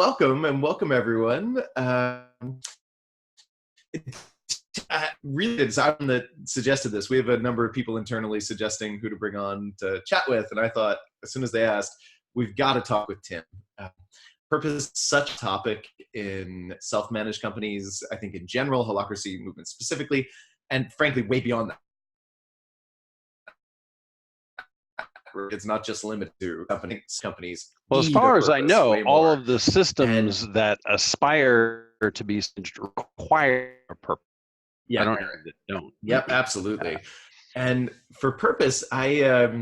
welcome everyone. Really, it's I'm that suggested this. We have a number of people internally suggesting who to bring on to chat with, and I thought as soon as they asked, we've got to talk with Tim. Purpose is such a topic in self-managed companies, I think in general, Holacracy movement specifically, and frankly, way beyond that. It's not just limited to companies. Well, as far as I know, all of the systems that aspire to be require a purpose. Yeah, I don't. Yep, absolutely. And for purpose, there's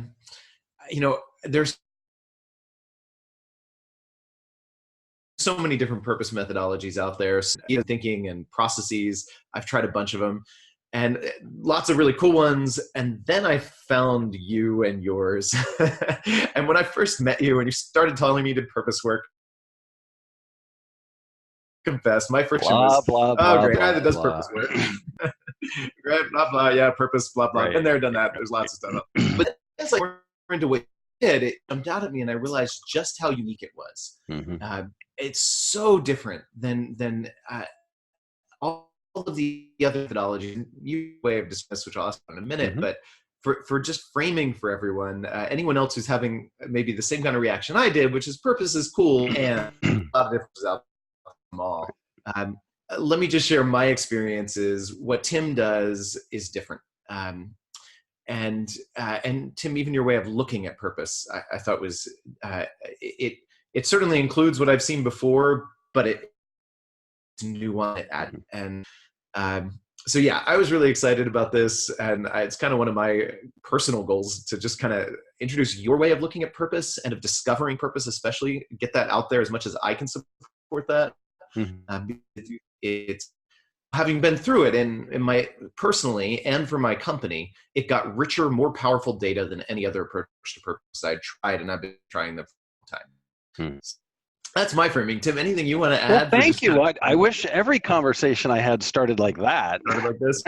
so many different purpose methodologies out there, thinking and processes. I've tried a bunch of them and lots of really cool ones. And then I found you and yours. And when I first met you and you started telling me to purpose work, confess, my friction was, great, guy that does purpose work. Right, blah, blah, yeah, purpose, blah, blah. Right. Been there, done that. There's lots of stuff. But it's like, we're into what you did, it jumped out at me and I realized just how unique it was. Mm-hmm. It's so different than all of the other methodologies. You way of discuss, which I'll ask in a minute, mm-hmm. But for just framing for everyone, anyone else who's having maybe the same kind of reaction I did, which is purpose is cool and a lot of differences out them all. Let me just share my experiences. What Tim does is different. And Tim, even your way of looking at purpose, I thought was, it certainly includes what I've seen before, but it's new on it. And so, yeah, I was really excited about this. And it's kind of one of my personal goals to just kind of introduce your way of looking at purpose and of discovering purpose, especially get that out there as much as I can support that. Mm-hmm. It's having been through it in my personally and for my company, it got richer, more powerful data than any other approach to purpose I tried, and I've been trying them for a long time. That's my framing. Tim, anything you want to add? Well, thank you. I wish every conversation I had started like that. Like this.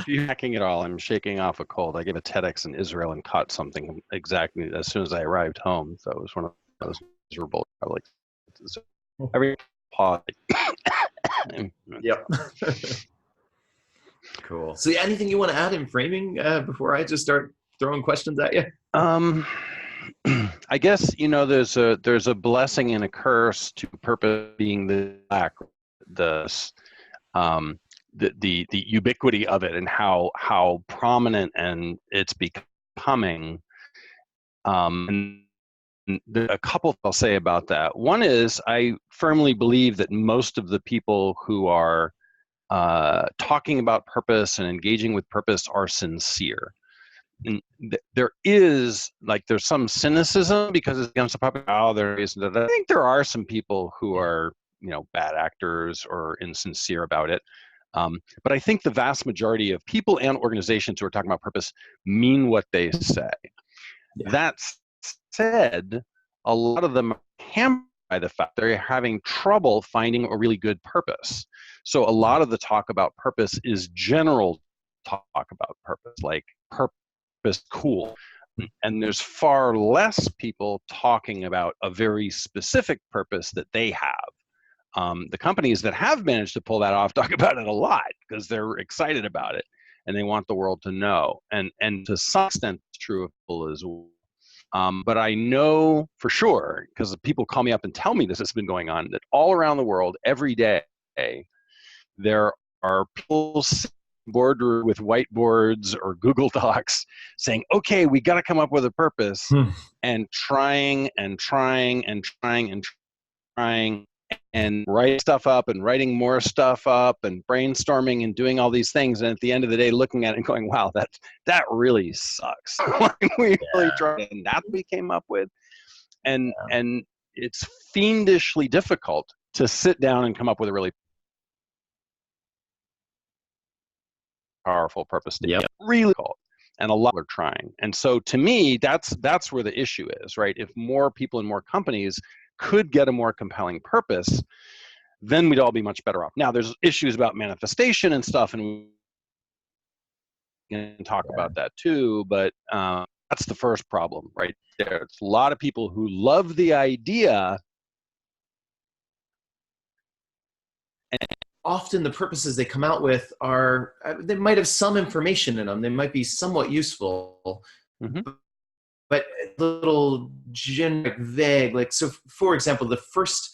Hacking it all. I'm shaking off a cold. I gave a TEDx in Israel and caught something exactly as soon as I arrived home. So it was one of those miserable. So every pause. Yep. Cool. So anything you want to add in framing before I just start throwing questions at you? I guess, there's a blessing and a curse to purpose being the ubiquity of it and how prominent and it's becoming. And a couple I'll say about that. One is I firmly believe that most of the people who are talking about purpose and engaging with purpose are sincere. And there's some cynicism because it becomes a public. There isn't. I think there are some people who are bad actors or insincere about it. But I think the vast majority of people and organizations who are talking about purpose mean what they say. Yeah. That said, a lot of them are hampered by the fact they're having trouble finding a really good purpose. So a lot of the talk about purpose is general talk about purpose, like purpose cool. And there's far less people talking about a very specific purpose that they have. The companies that have managed to pull that off talk about it a lot because they're excited about it and they want the world to know. And to some extent, it's true of people as well. But I know for sure, because people call me up and tell me this has been going on, that all around the world, every day, there are people boardroom with whiteboards or Google Docs saying, okay, we got to come up with a purpose, and trying and writing stuff up and writing more stuff up and brainstorming and doing all these things. And at the end of the day, looking at it and going, wow, that really sucks. We really tried, and that's what we came up with. And it's fiendishly difficult to sit down and come up with a really powerful purpose statement. Yep. Really cool. And a lot are trying. And so to me, that's where the issue is, right? If more people and more companies could get a more compelling purpose, then we'd all be much better off. Now, there's issues about manifestation and stuff, and we can talk about that too, but that's the first problem right there. It's a lot of people who love the idea. Often the purposes they come out with are, they might have some information in them. They might be somewhat useful, but a little generic, vague. Like, so for example, the first,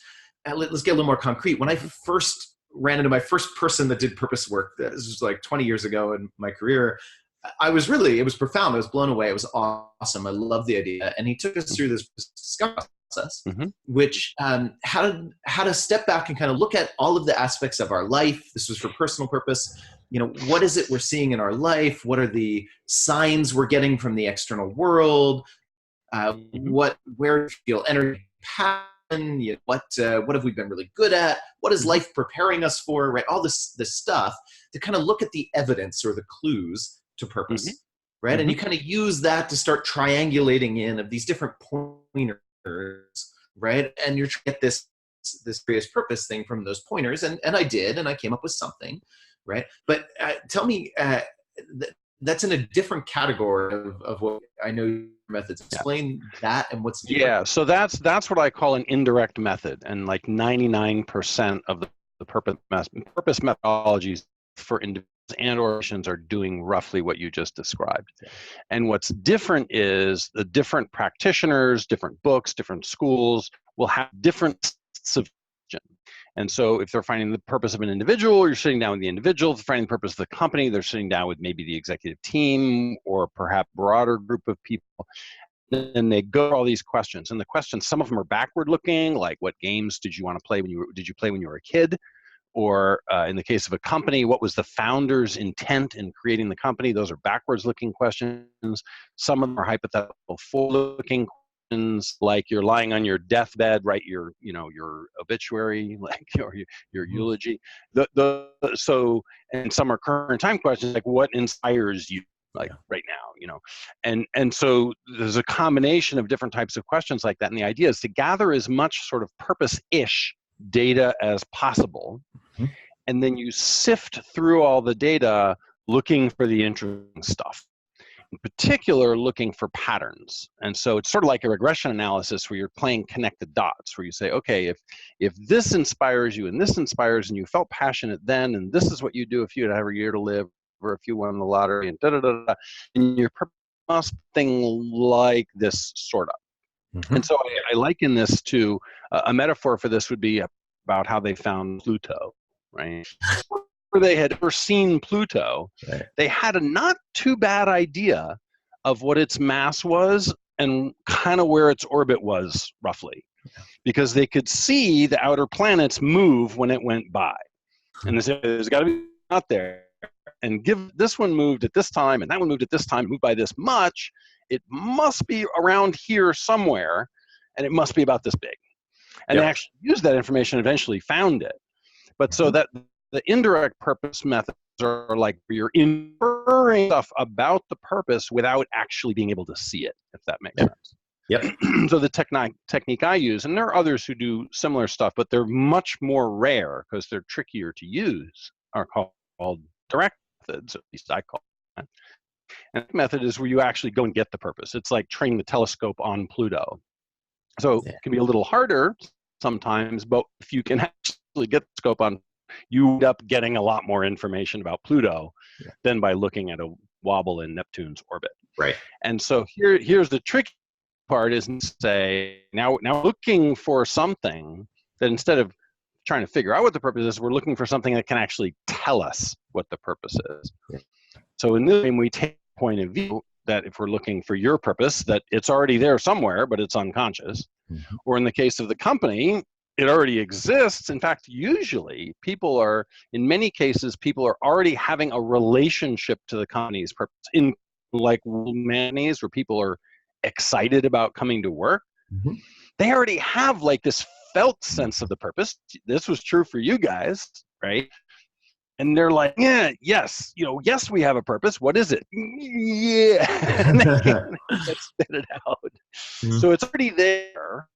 let's get a little more concrete. When I first ran into my first person that did purpose work, this was like 20 years ago in my career, it was profound. I was blown away. It was awesome. I loved the idea. And he took us through this discovery process, which how to step back and kind of look at all of the aspects of our life. This was for personal purpose. You know, what is it we're seeing in our life? What are the signs we're getting from the external world? Where do we feel energy, passion? What have we been really good at? What is life preparing us for? Right, all this stuff to kind of look at the evidence or the clues to purpose, right? And you kind of use that to start triangulating in of these different pointers, right? And you're trying to get this various purpose thing from those pointers, and I did, and I came up with something, right? But tell me, that's in a different category of what I know your methods. Explain that and what's different. Yeah, so that's what I call an indirect method, and like 99% of the purpose methodologies for individuals and organizations are doing roughly what you just described. And what's different is the different practitioners, different books, different schools will have different suggestions. And so if they're finding the purpose of an individual, you're sitting down with the individual. If they're finding the purpose of the company, they're sitting down with maybe the executive team or perhaps a broader group of people. Then they go all these questions. And the questions, some of them are backward looking, like what games did you want to play when you were a kid? Or in the case of a company, what was the founder's intent in creating the company? Those are backwards looking questions. Some of them are hypothetical forward-looking questions, like you're lying on your deathbed, write your obituary, like your eulogy. So, and some are current time questions, like what inspires you, like right now, and so there's a combination of different types of questions like that. And the idea is to gather as much sort of purpose-ish data as possible. And then you sift through all the data looking for the interesting stuff. In particular, looking for patterns. And so it's sort of like a regression analysis where you're playing connected dots, where you say, okay, if this inspires you and this inspires and you felt passionate then, and this is what you do if you had every year to live, or if you won the lottery, and da-da-da-da, and your purpose must thing like this sort of. And so I liken this to a metaphor for this would be about how they found Pluto, right? Where they had never seen Pluto, they had a not too bad idea of what its mass was and kind of where its orbit was roughly, because they could see the outer planets move when it went by. And they said, there's got to be out there. And give this one moved at this time, and that one moved at this time, moved by this much, it must be around here somewhere, and it must be about this big. And they actually used that information, eventually found it. But so that the indirect purpose methods are like where you're inferring stuff about the purpose without actually being able to see it, if that makes sense. So the technique I use, and there are others who do similar stuff, but they're much more rare because they're trickier to use, are called direct methods, at least I call them. And the method is where you actually go and get the purpose. It's like training the telescope on Pluto. So it can be a little harder sometimes, but if you can actually get the scope on, you end up getting a lot more information about Pluto than by looking at a wobble in Neptune's orbit. Right. And so here's the tricky part is to say, now looking for something that instead of trying to figure out what the purpose is, we're looking for something that can actually tell us what the purpose is. So in this way, we take a point of view that if we're looking for your purpose, that it's already there somewhere, but it's unconscious. Or in the case of the company, it already exists. In fact, usually in many cases, people are already having a relationship to the company's purpose. In like companies where people are excited about coming to work, they already have like this felt sense of the purpose. This was true for you guys, right? And they're like, yes, we have a purpose. What is it? And they can't spit it out. So it's already there,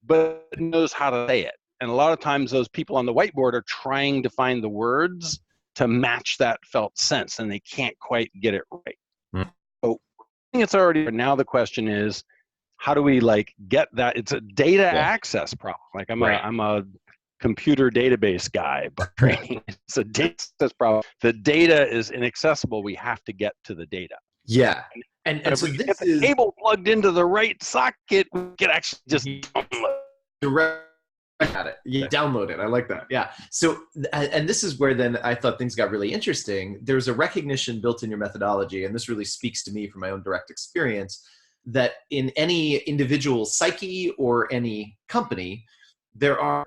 but it knows how to say it. And a lot of times those people on the whiteboard are trying to find the words to match that felt sense, and they can't quite get it right. So it's already, now the question is, how do we like get that? It's a data access problem. Like I'm a computer database guy by training. It's a data access problem. The data is inaccessible. We have to get to the data. Yeah. And if so we this get the cable plugged into the right socket, we can actually just direct at it. You download it. I like that. Yeah. So, and this is where then I thought things got really interesting. There's a recognition built in your methodology, and this really speaks to me from my own direct experience, that in any individual psyche or any company, there are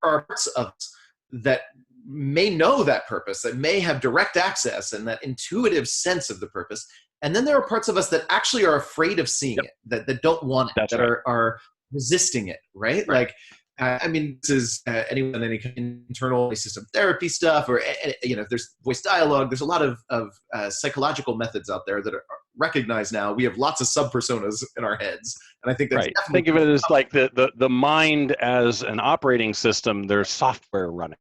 parts of us that may know that purpose, that may have direct access and that intuitive sense of the purpose. And then there are parts of us that actually are afraid of seeing it, that don't want it, are resisting it, right? Like, I mean, this is anyone, any internal system therapy stuff, or, you know, there's voice dialogue. There's a lot of psychological methods out there that are recognized now. We have lots of sub-personas in our heads. And I think that's Think of it as like the mind as an operating system. There's software running,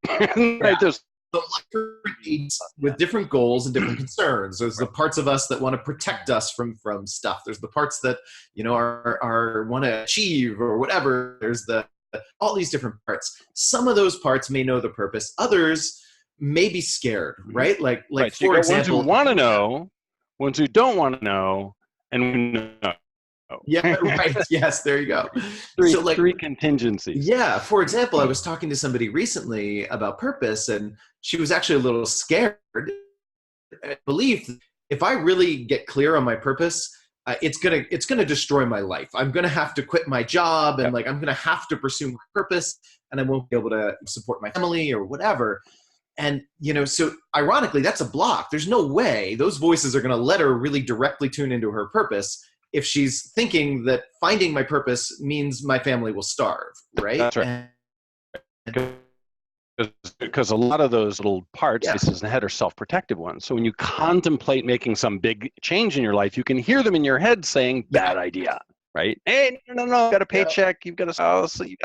right? There's with different goals and different concerns. There's the parts of us that want to protect us from stuff. There's the parts that, you know, are want to achieve or whatever. There's all these different parts. Some of those parts may know the purpose. Others may be scared, right? Like so for example, ones who want to know, ones who don't want to know, and we know. Yeah, right. Yes, there you go. Three contingencies. Yeah. For example, I was talking to somebody recently about purpose, and she was actually a little scared. I believe if I really get clear on my purpose, it's gonna destroy my life. I'm gonna have to quit my job, and like I'm gonna have to pursue my purpose, and I won't be able to support my family or whatever. And, you know, so ironically, that's a block. There's no way those voices are gonna let her really directly tune into her purpose if she's thinking that finding my purpose means my family will starve, right? That's right. Because a lot of those little parts, voices in the head, are self-protective ones. So when you contemplate making some big change in your life, you can hear them in your head saying, bad idea, right? Hey, no, you got a paycheck, you've got a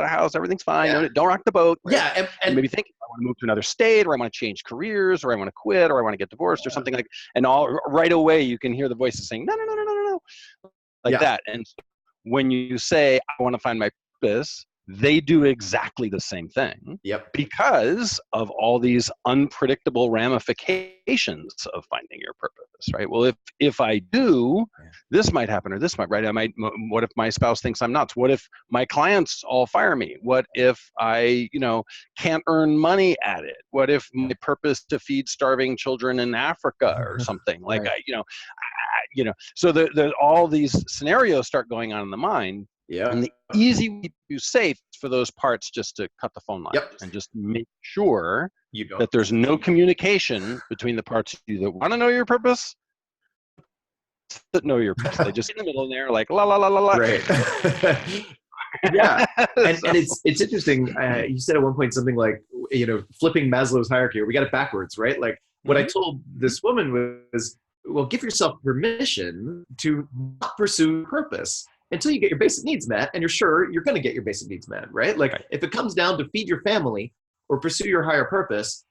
house, everything's fine, don't rock the boat. Right? And maybe think, I want to move to another state, or I want to change careers, or I want to quit, or I want to get divorced, or something like, and all right away you can hear the voices saying, no, like that. And so when you say, I want to find my purpose, they do exactly the same thing. Because of all these unpredictable ramifications of finding your purpose, right? Well, if I do, this might happen, or this might, right? What if my spouse thinks I'm nuts? What if my clients all fire me? What if I, you know, can't earn money at it? What if my purpose to feed starving children in Africa or something like, so all these scenarios start going on in the mind. And the easy way to be safe is for those parts just to cut the phone line and just make sure that there's no communication between the parts of you that want to know your purpose, that know your purpose. They just in the middle in there, like la la la la la. Right. Yeah, and it's interesting. You said at one point something like, you know, flipping Maslow's hierarchy. We got it backwards, right? Like what I told this woman was, well, give yourself permission to not pursue purpose until you get your basic needs met, and you're sure you're going to get your basic needs met, right? Like if it comes down to feed your family or pursue your higher purpose,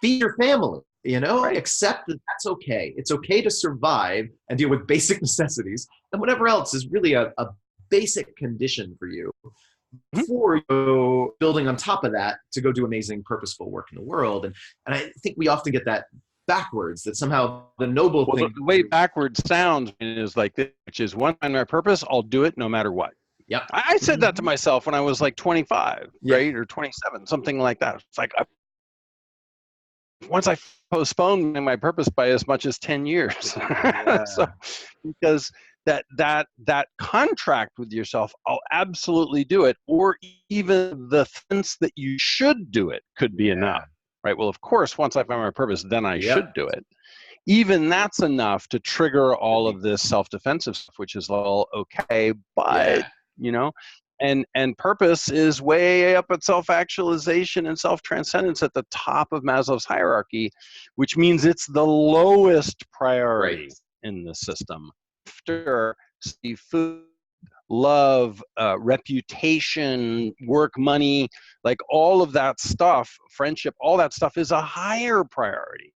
feed your family, you know, accept that that's okay. It's okay to survive and deal with basic necessities, and whatever else is really a basic condition for you before you building on top of that to go do amazing, purposeful work in the world. And I think we often get that backwards, that somehow the noble thing. The way backwards sounds is like this, which is, one, find my purpose, I'll do it no matter what. I said that to myself when I was like 25, right? Or 27, something like that. It's like, once I postponed my purpose by as much as 10 years. So, because that contract with yourself, I'll absolutely do it, or even the sense that you should do it could be enough. Right. Well, of course, once I find my purpose, then I should do it. Even that's enough to trigger all of this self-defensive stuff, which is all okay. But, you know, and purpose is way up at self-actualization and self-transcendence at the top of Maslow's hierarchy, which means it's the lowest priority in the system. After food, love, reputation, work, money, like all of that stuff, friendship, all that stuff is a higher priority.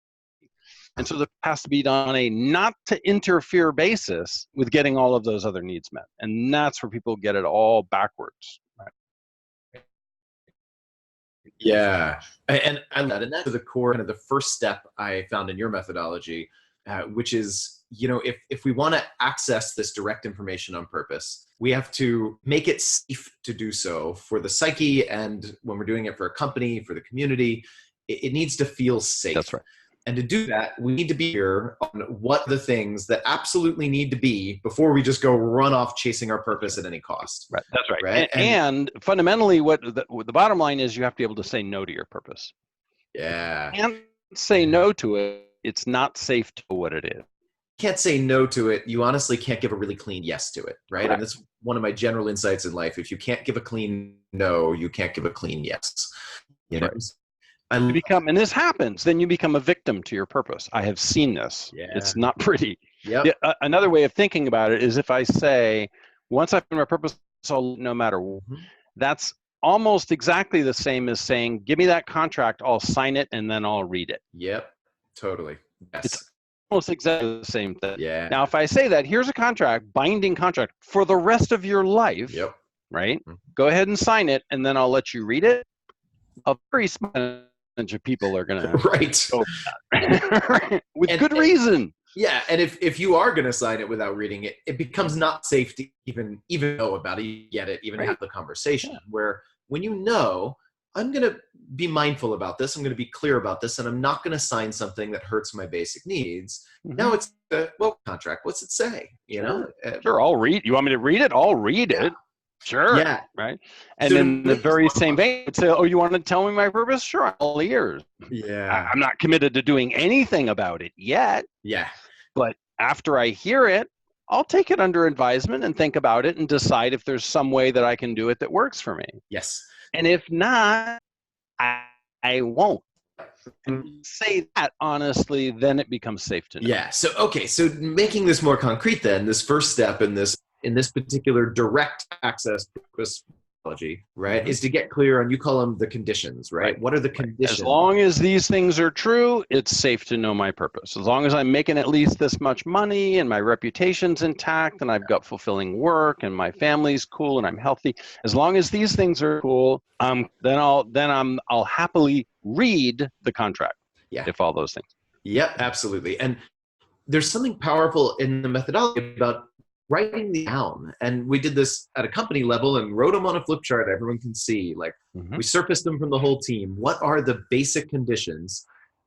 And so that has to be done on a not to interfere basis with getting all of those other needs met. And that's where people get it all backwards. Right? Yeah. And I love that. And that's the core, kind of the first step I found in your methodology, which is, if we want to access this direct information on purpose, we have to make it safe to do so for the psyche. And when we're doing it for a company, for the community, it needs to feel safe. That's right. And to do that, we need to be clear on what the things that absolutely need to be before we just go run off chasing our purpose at any cost. Right. That's right. Right? And fundamentally, what the bottom line is, you have to be able to say no to your purpose. Yeah. You can't say no to it. It's not safe to what it is. You can't say no to it. You honestly can't give a really clean yes to it. Right. Correct. And that's one of my general insights in life. If you can't give a clean no, you can't give a clean yes. Right. And this happens, then you become a victim to your purpose. I have seen this. Yeah. It's not pretty. Yep. Another way of thinking about it is if I say, once I find my purpose, no matter what, that's almost exactly the same as saying, give me that contract, I'll sign it, and then I'll read it. Yep, totally. Yes. It's almost exactly the same thing. Yeah. Now, if I say that, here's a contract, binding contract, for the rest of your life, yep. Right? Go ahead and sign it, and then I'll let you read it. A very small percentage of people are going to go for that. With good reason. Yeah, and if you are going to sign it without reading it, it becomes not safe to even know about it, get it, even have the conversation. Where when I'm going to be mindful about this, I'm going to be clear about this, and I'm not going to sign something that hurts my basic needs. Now it's contract. What's it say? Sure, I'll read. You want me to read it? I'll read it. Sure. Yeah. Right. And then the very same vein, would say, "Oh, you want to tell me my purpose? Sure, I'm all ears." Yeah. I'm not committed to doing anything about it yet. Yeah. But after I hear it, I'll take it under advisement and think about it and decide if there's some way that I can do it that works for me. Yes. And if not, I won't. And say that honestly, then it becomes safe to know. Yeah. So making this more concrete, then this first step in this particular direct access purpose methodology, right, is to get clear on, you call them the conditions, right? What are the conditions? As long as these things are true, it's safe to know my purpose. As long as I'm making at least this much money and my reputation's intact and I've got fulfilling work and my family's cool and I'm healthy, as long as these things are cool, then I'll happily read the contract. Yeah. If all those things. Yep, absolutely. And there's something powerful in the methodology about writing them down. And we did this at a company level and wrote them on a flip chart everyone can see. Like we surfaced them from the whole team. What are the basic conditions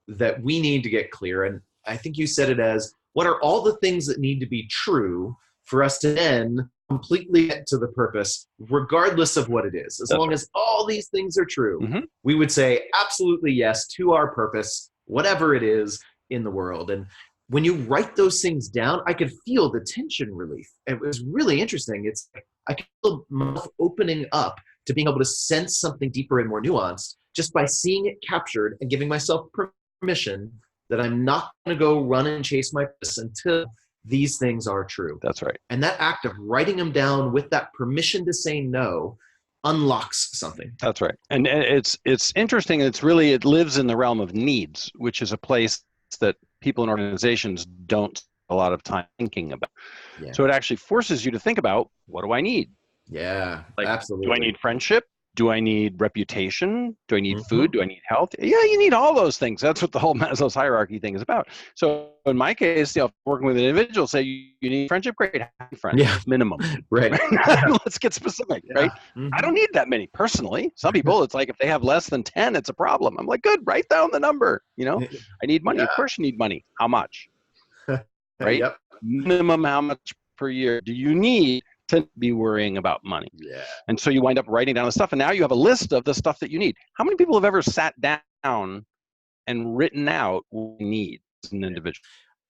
that we need to get clear? And I think you said it as, what are all the things that need to be true for us to then completely get to the purpose, regardless of what it is? As long as all these things are true, we would say absolutely yes to our purpose, whatever it is in the world. And when you write those things down, I could feel the tension relief. It was really interesting. It's I could feel my mouth opening up to being able to sense something deeper and more nuanced just by seeing it captured and giving myself permission that I'm not going to go run and chase my purpose until these things are true. That's right. And that act of writing them down with that permission to say no unlocks something. That's right. And it's interesting. It lives in the realm of needs, which is a place that people and organizations don't spend a lot of time thinking about. Yeah. So it actually forces you to think about, what do I need? Yeah, like, absolutely. Do I need friendship? Do I need reputation? Do I need food? Do I need health? Yeah, you need all those things. That's what the whole Maslow's hierarchy thing is about. So in my case, working with an individual, say you need friendship, great, have friends, minimum. Right. Let's get specific, right? I don't need that many personally. Some people, it's like if they have less than 10, it's a problem. I'm like, good, write down the number. I need money. Of course you need money. How much? Right? Yep. Minimum, how much per year do you need to be worrying about money? Yeah. And so you wind up writing down the stuff, and now you have a list of the stuff that you need. How many people have ever sat down and written out what you need as an individual?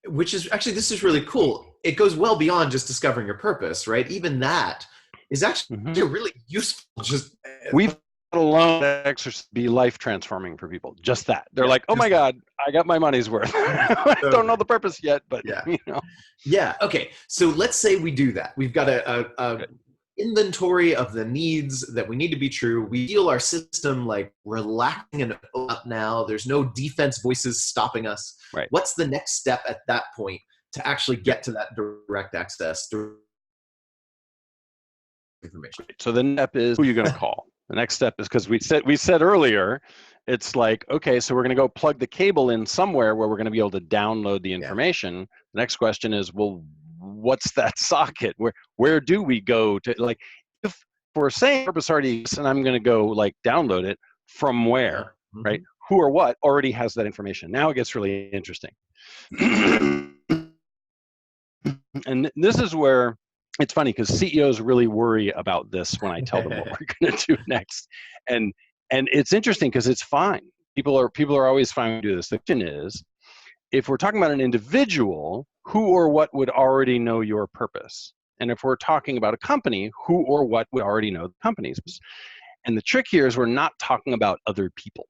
Which is actually, this is really cool. It goes well beyond just discovering your purpose, right? Even that is actually really useful. Just we've alone exercise be life transforming for people. Just that. They're like, oh my God, I got my money's worth. I don't know the purpose yet, but Yeah. Okay. So let's say we do that. We've got a inventory of the needs that we need to be true. We feel our system like relaxing and up now. There's no defense voices stopping us. Right. What's the next step at that point to actually get to that direct access to information? So the next step is, who are you going to call? The next step is, because we said earlier, it's like, okay, so we're going to go plug the cable in somewhere where we're going to be able to download the information. Yeah. The next question is, well, what's that socket? Where do we go to, like, if we're saying purpose already exists and I'm going to go like download it, from where, right? Who or what already has that information? Now it gets really interesting. And this is where it's funny, because CEOs really worry about this when I tell them what we're going to do next. And it's interesting because it's fine. People are always fine to do this. The question is, if we're talking about an individual, who or what would already know your purpose? And if we're talking about a company, who or what would already know the company's? And the trick here is we're not talking about other people.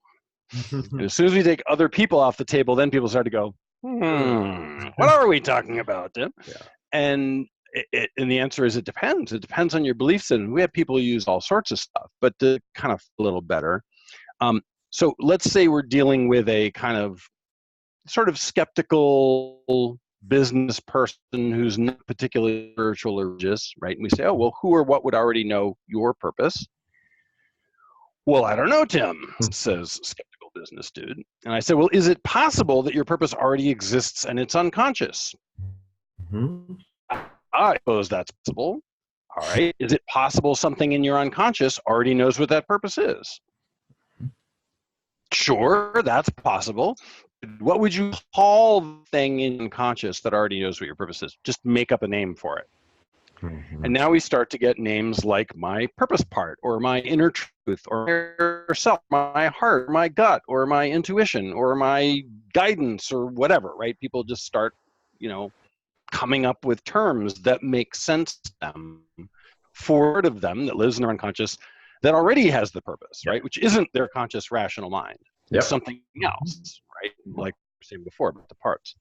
And as soon as we take other people off the table, then people start to go, what are we talking about, Tim? Yeah. And the answer is, it depends. It depends on your belief system. We have people who use all sorts of stuff, but to kind of a little better. So let's say we're dealing with a kind of sort of skeptical business person who's not particularly spiritual or religious, right? And we say, oh, well, who or what would already know your purpose? Well, I don't know, Tim, says skeptical business dude. And I said, well, is it possible that your purpose already exists and it's unconscious? I suppose that's possible. All right. Is it possible something in your unconscious already knows what that purpose is? Sure, that's possible. What would you call the thing in unconscious that already knows what your purpose is? Just make up a name for it. And now we start to get names like my purpose part, or my inner truth, or self, my heart, my gut, or my intuition, or my guidance, or whatever, right? People just start, coming up with terms that make sense to them for part of them that lives in their unconscious that already has the purpose, right? Which isn't their conscious rational mind. It's something else, right? Like we were saying before about the parts.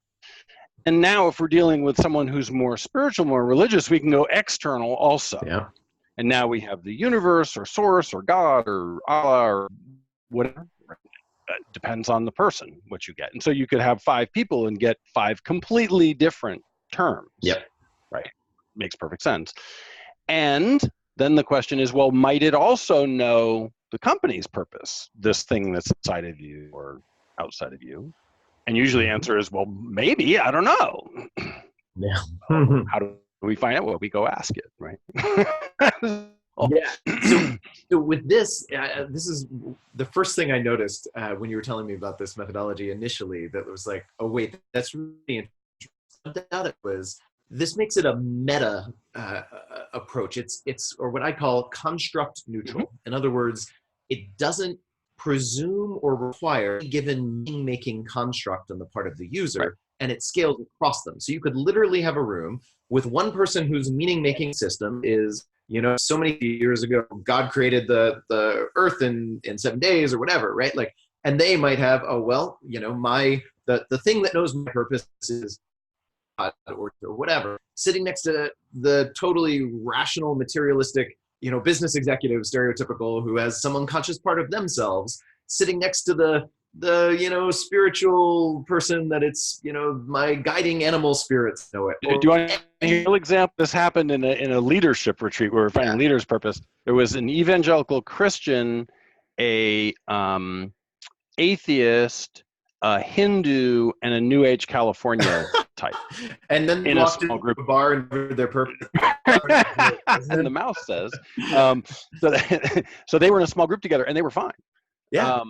And now if we're dealing with someone who's more spiritual, more religious, we can go external also. Yeah. And now we have the universe or source or God or Allah or whatever. Depends on the person what you get. And so you could have 5 people and get 5 completely different terms. Yep. Right. Makes perfect sense. And then the question is, well, might it also know the company's purpose, this thing that's inside of you or outside of you? And usually the answer is, well, maybe, I don't know. Yeah. How do we find out? Well, we go ask it, right? Yeah. So with this, this is the first thing I noticed when you were telling me about this methodology initially, that was like, oh, wait, that's really interesting. This makes it a meta approach. It's or what I call construct neutral. In other words, it doesn't presume or require a given meaning-making construct on the part of the user, and it scales across them. So you could literally have a room with one person whose meaning-making system is, so many years ago, God created the earth in 7 days or whatever, right? Like, and they might have, the thing that knows my purpose is God or whatever, sitting next to the totally rational, materialistic, business executive, stereotypical, who has some unconscious part of themselves, sitting next to the spiritual person that it's, my guiding animal spirits know it. Do you want to hear an example? This happened in a leadership retreat where we're finding leaders' purpose. There was an evangelical Christian, a atheist, a Hindu, and a New Age California type. And then in a small group bar and their purpose. And the mouse says. So they were in a small group together and they were fine. Yeah.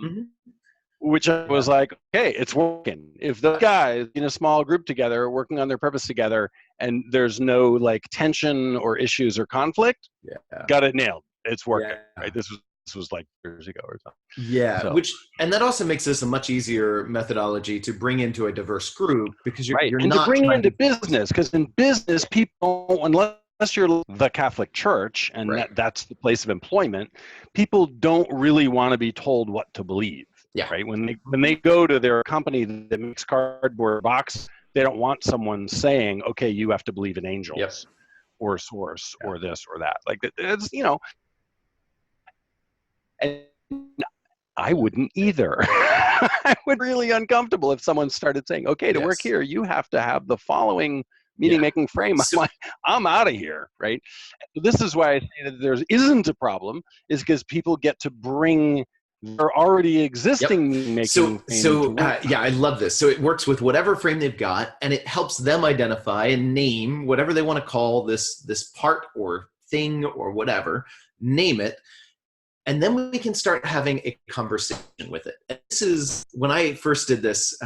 Which I was like, okay, it's working. If the guys in a small group together working on their purpose together and there's no like tension or issues or conflict, got it nailed. It's working. Yeah. Right? This was like years ago or something. Yeah, so. And that also makes this a much easier methodology to bring into a diverse group, because you're and not to bring into business, because in business, people, unless you're the Catholic Church and that's the place of employment, people don't really want to be told what to believe. Yeah. Right. When they go to their company that makes cardboard boxes, they don't want someone saying, "Okay, you have to believe in angels." Yep. or source or this or that. Like it's, you know, and I wouldn't either. I would be really uncomfortable if someone started saying, okay, to work here, you have to have the following meaning-making frame. I'm like, I'm out of here, right? This is why I say that there isn't a problem, is because people get to bring their already existing meaning-making frame. Yeah, I love this. So it works with whatever frame they've got, and it helps them identify and name whatever they want to call this part or thing or whatever, name it. And then we can start having a conversation with it. And this is, when I first did this,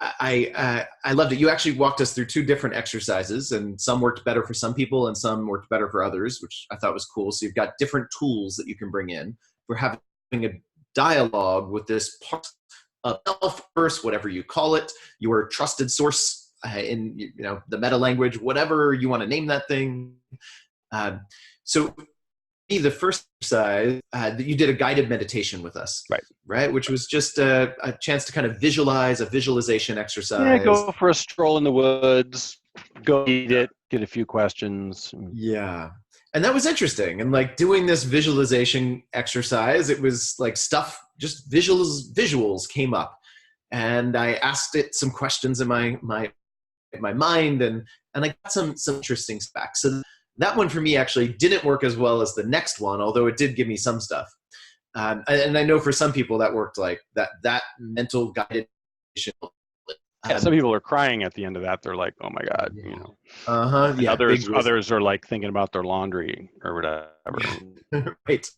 I loved it. You actually walked us through 2 different exercises, and some worked better for some people and some worked better for others, which I thought was cool. So you've got different tools that you can bring in for having a dialogue with this part of self, first, whatever you call it, your trusted source in the meta language, whatever you want to name that thing. So the first exercise, you did a guided meditation with us, right? Which was just a chance to kind of visualize, a visualization exercise. Yeah, go for a stroll in the woods, go eat it, get a few questions. Yeah. And that was interesting. And like doing this visualization exercise, it was like stuff, just visuals came up. And I asked it some questions in my mind, and I got some interesting specs. So that one for me actually didn't work as well as the next one, although it did give me some stuff. And I know for some people that worked, like that mental guided. Some people are crying at the end of that. They're like, "Oh my God," Others are like thinking about their laundry or whatever. Right.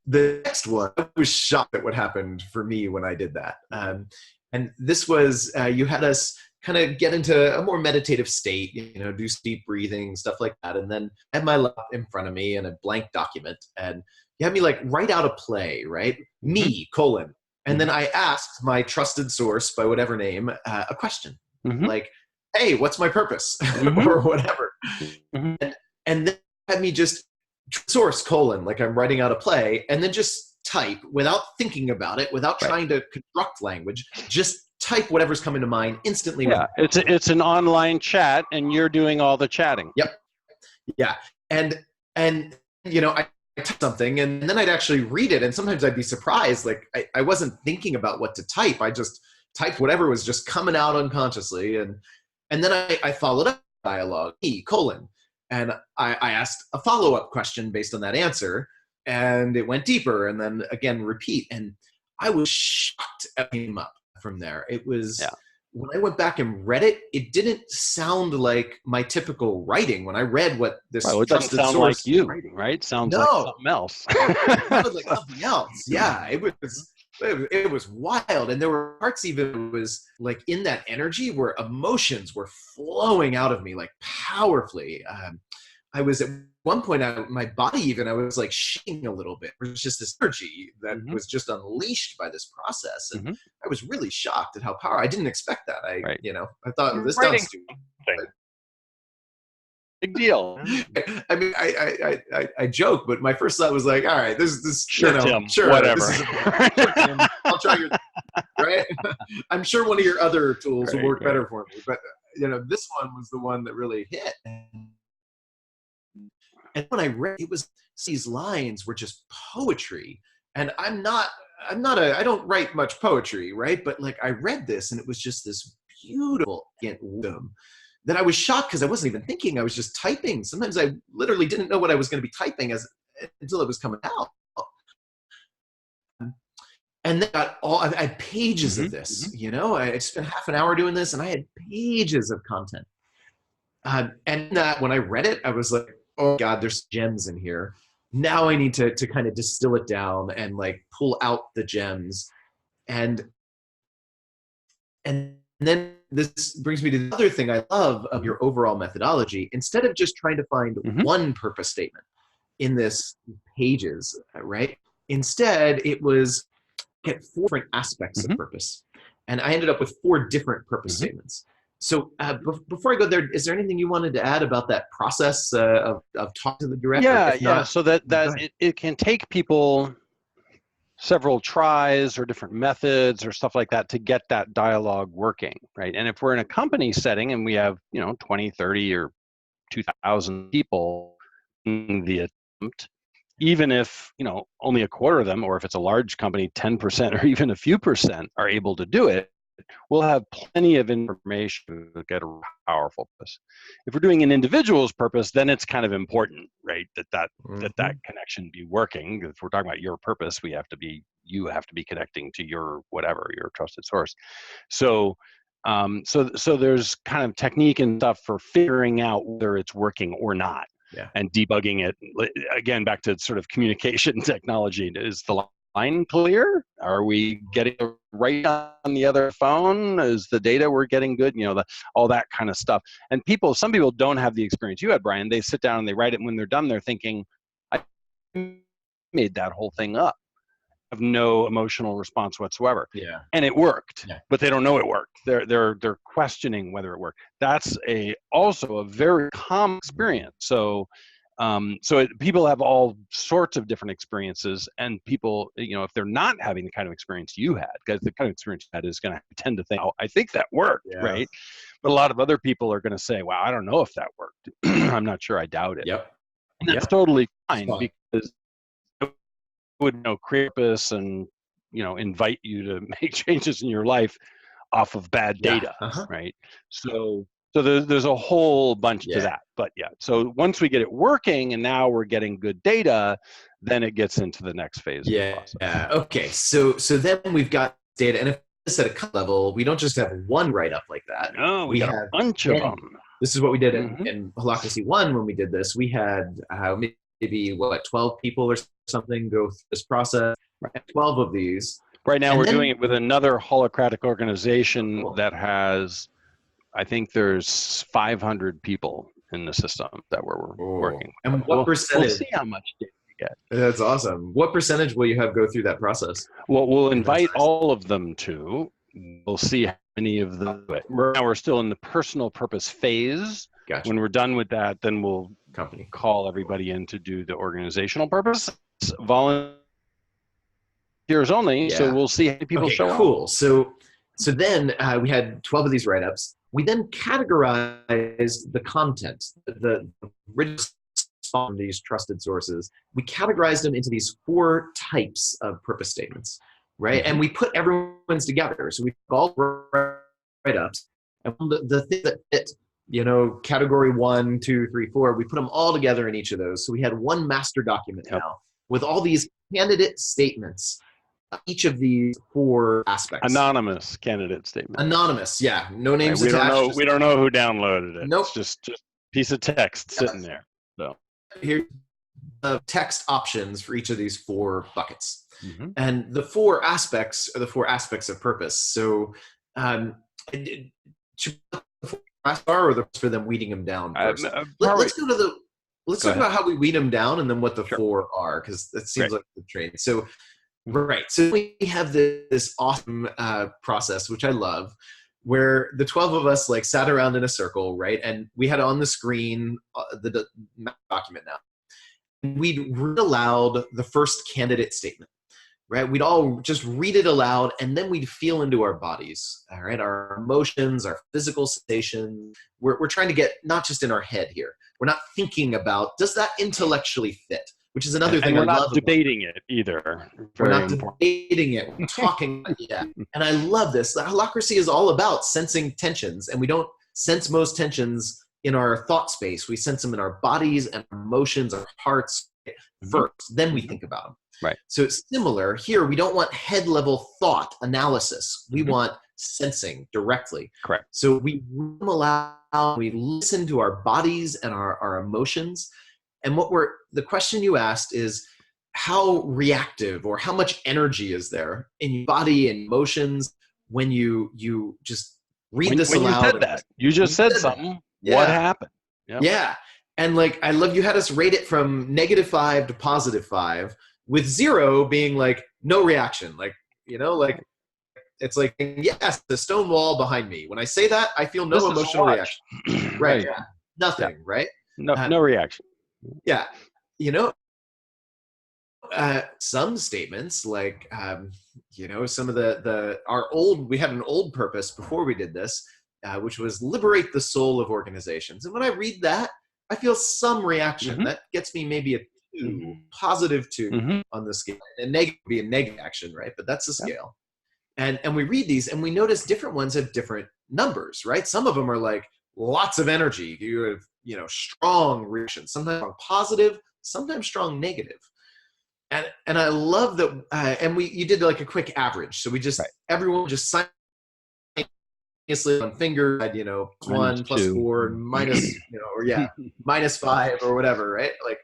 The next one, I was shocked at what happened for me when I did that. And this was, you had us kind of get into a more meditative state, do deep breathing, stuff like that. And then I had my laptop in front of me and a blank document, and you had me like write out a play, right? Me, : And then I asked my trusted source, by whatever name, a question like, hey, what's my purpose? Or whatever. And then had me just source : like I'm writing out a play, and then just type without thinking about it, without trying to construct language, just type whatever's coming to mind instantly. Yeah, it's an online chat, and you're doing all the chatting. Yep. Yeah. And I type something, and then I'd actually read it, and sometimes I'd be surprised. Like I wasn't thinking about what to type. I just typed whatever was just coming out unconsciously, and then I followed up dialogue : and I asked a follow-up question based on that answer, and it went deeper, and then again repeat, and I was shocked at what came up from there. It was when I went back and read it, it didn't sound like my typical writing. When I read what this it doesn't sound like you, right? Sounds like something else. It sounded like something else. Yeah, it was wild, and there were parts even was like in that energy where emotions were flowing out of me like powerfully. I was at one point, my body even, I was like shaking a little bit. It was just this energy that was just unleashed by this process. And I was really shocked at how powerful. I didn't expect that. I thought this sounds stupid. Big deal. I mean, I joke, but my first thought was like, all right, this Tim, whatever. Sure, Tim, I'll try your, right? I'm sure one of your other tools will work better for me, but this one was the one that really hit. And when I read, these lines were just poetry. And I don't write much poetry, right? But like I read this, and it was just this beautiful wisdom that I was shocked because I wasn't even thinking. I was just typing. Sometimes I literally didn't know what I was going to be typing until it was coming out. And then I had pages of this, I spent half an hour doing this, and I had pages of content. And when I read it, I was like, oh God, there's gems in here. Now I need to kind of distill it down and like pull out the gems. And then this brings me to the other thing I love of your overall methodology. Instead of just trying to find one purpose statement in this pages, right? Instead, it was at 4 different aspects of purpose. And I ended up with 4 different purpose statements. So before I go there, is there anything you wanted to add about that process of talking to the director? Yeah. So that it can take people several tries or different methods or stuff like that to get that dialogue working, right? And if we're in a company setting and we have 20, 30 or 2,000 people in the attempt, even if, only a quarter of them, or if it's a large company, 10% or even a few percent are able to do it, we'll have plenty of information to get a powerful purpose. If we're doing an individual's purpose, then it's kind of important, right? That connection be working. If we're talking about your purpose, you have to be connecting to your whatever, your trusted source. So there's kind of technique and stuff for figuring out whether it's working or not. Yeah. And debugging it. Again, back to sort of communication technology. Is the line clear? Are we getting it right on the other phone? Is the data we're getting good? All that kind of stuff. And some people don't have the experience you had, Brian. They sit down and they write it, and when they're done, they're thinking, I made that whole thing up. Have no emotional response whatsoever. Yeah. And it worked, yeah. but they don't know it worked. They're questioning whether it worked. That's also a very common experience. So people have all sorts of different experiences, and people, if they're not having the kind of experience you had, because the kind of experience you had is going to tend to think, oh, I think that worked, right? But a lot of other people are going to say, wow, I don't know if that worked. I'm not sure. I doubt it. Yep. And that's totally fine, because would create purpose and invite you to make changes in your life off of bad data, right? So there's a whole bunch to that. But so once we get it working and now we're getting good data, then it gets into the next phase of the process. Yeah. Okay. So then we've got data, and if it's at a cut level, we don't just have one write-up like that. No, we have a bunch of them. This is what we did in Holacracy-One when we did this. We had maybe 12 people or something go through this process. 12 of these. Right now, we're doing it with another holacratic organization that has, I think there's 500 people in the system that we're working with. And what percentage? We'll see how much data we get. That's awesome. What percentage will you have go through that process? Well, we'll invite all of them to. We'll see how many of them do it. Right now, we're still in the personal purpose phase. Gotcha. When we're done with that, then we'll call everybody in to do the organizational purpose. Volunteers only, so we'll see how many people show up. Cool. So then we had 12 of these write-ups. We then categorized the content, the written from these trusted sources. We categorized them into these 4 types of purpose statements, right? And we put everyone's together. So we all write-ups, and the thing that fit, category 1, 2, 3, 4, we put them all together in each of those. So we had one master document now with all these candidate statements, each of these 4 aspects. Anonymous candidate statement. Anonymous, yeah. No names attached. We don't know who downloaded it. Nope. It's just a piece of text sitting there. So here's the text options for each of these 4 buckets. And the 4 aspects are the 4 aspects of purpose. So or for them weeding them down first? Let's talk about how we weed them down and then what the 4 are, because that seems like the train. So we have this awesome process, which I love, where the 12 of us sat around in a circle, right? And we had on the screen the document now. And we'd read aloud the first candidate statement, right? We'd all just read it aloud, and then we'd feel into our bodies, all right? Our emotions, our physical sensation. We're trying to get not just in our head here. We're not thinking about, does that intellectually fit? Which is another thing I love. We're not debating it either. We're not debating it. We're talking. And I love this. Holacracy is all about sensing tensions, and we don't sense most tensions in our thought space. We sense them in our bodies and emotions, our hearts first. Then we think about them. Right. So it's similar here. We don't want head level thought analysis. We want sensing directly. Correct. So we listen to our bodies and our emotions. And the question you asked is, how reactive or how much energy is there in your body and emotions when you just read this aloud? You said that. You just said something. Yeah. What happened? Yep. Yeah. And I love you had us rate it from -5 to +5, with 0 being no reaction. It's yes, the stone wall behind me. When I say that, I feel no emotional reaction. Right. Yeah. Nothing, right? No reaction. Yeah. Some statements some of we had an old purpose before we did this, which was liberate the soul of organizations. And when I read that, I feel some reaction. That gets me maybe a 2, positive 2 on the scale. And negative would be a negative action, right? But that's the scale. And we read these and we notice different ones have different numbers, right? Some of them are like lots of energy. You have, you know, strong reactions, sometimes strong positive, sometimes strong negative. And I love that. And you did like a quick average. So we just, everyone just simultaneously on finger, you know, 1 plus 4 minus, you know, or minus 5 or whatever, right? Like,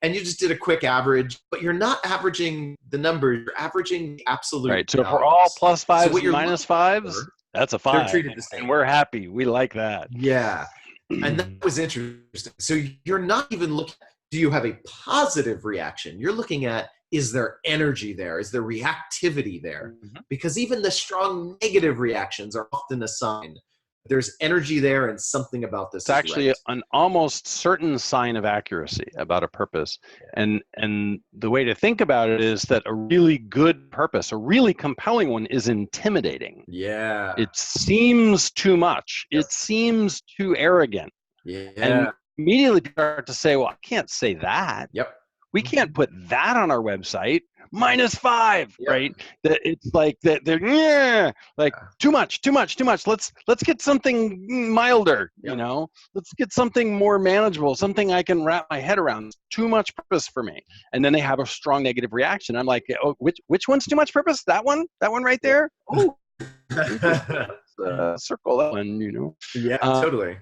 and you just did a quick average, but you're not averaging the numbers, you're averaging the absolute Right. So values. for all plus 5s so and minus 5s, that's a 5. They're treated the same. And we're happy. We like that. Yeah. And that was interesting. So you're not even looking at, do you have a positive reaction? You're looking at, is there energy there? Is there reactivity there? Because even the strong negative reactions are often a sign there's energy there and something about this. It's actually an almost certain sign of accuracy about a purpose. And the way to think about it is that a really good purpose, a really compelling one, is intimidating. Yeah. It seems too much. It seems too arrogant. Yeah. And immediately people start to say, well, I can't say that. Yep. We can't put that on our website. Minus 5, right? That it's like that. They're like too much. Let's get something milder. You know, let's get something more manageable. Something I can wrap my head around. It's too much purpose for me. And then they have a strong negative reaction. I'm like, oh, which one's too much purpose? That one right there. Oh, circle that one. You know. Yeah, totally.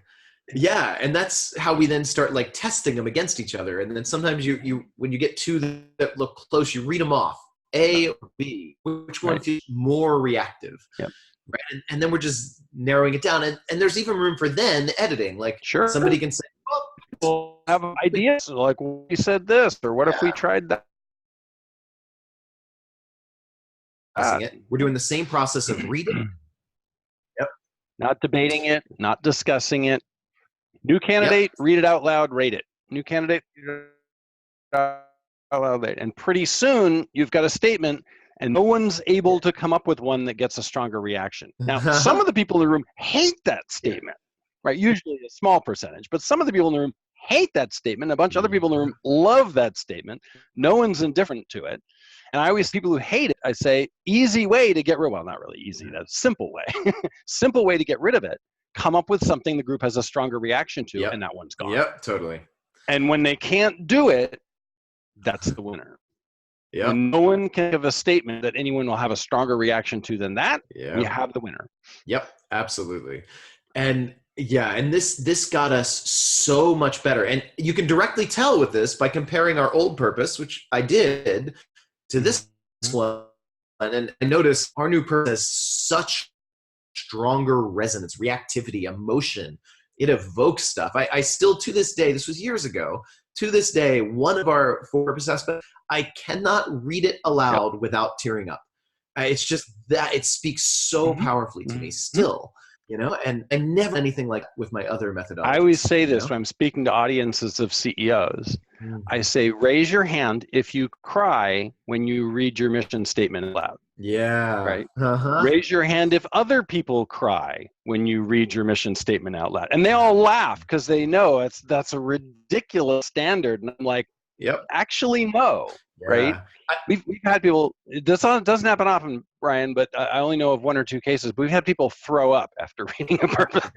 Yeah, and that's how we then start like testing them against each other. And then sometimes you when you get two that look close, you read them off, A or B, which one feels more reactive. Yep. Right? And then we're just narrowing it down. And there's even room for then editing. Like somebody can say, oh, people have ideas like, we said this, or what if we tried that? We're doing the same process of reading. Not debating it, not discussing it. New candidate, read it out loud, rate it. New candidate, read it out loud, rate it. And pretty soon, you've got a statement, and no one's able to come up with one that gets a stronger reaction. Now, some of the people in the room hate that statement, right? Usually a small percentage, but some of the people in the room hate that statement. A bunch of other people in the room love that statement. No one's indifferent to it. And I always, people who hate it, I say, easy way to get rid, well, not really easy, that's simple way. Simple way to get rid of it. Come up with something the group has a stronger reaction to, and that one's gone. Yep, totally. And when they can't do it, that's the winner. Yeah. When no one can give a statement that anyone will have a stronger reaction to than that, we have the winner. Yep, absolutely. And and this got us so much better. And you can directly tell with this by comparing our old purpose, which I did, to this one. And I noticed our new purpose has such stronger resonance, reactivity, emotion. It evokes stuff. I still, to this day, this was years ago, to this day, one of our purpose aspects, I cannot read it aloud without tearing up. It's just that it speaks so powerfully to me still, you know, and I never anything like with my other methodologies. I always say this when I'm speaking to audiences of CEOs. I say, raise your hand if you cry when you read your mission statement aloud. Yeah. Right. Raise your hand if other people cry when you read your mission statement out loud. And they all laugh because they know that's a ridiculous standard. And I'm like, actually, no. Right. We've had people, this doesn't happen often, Brian, but I only know of 1 or 2 cases, but we've had people throw up after reading a purpose.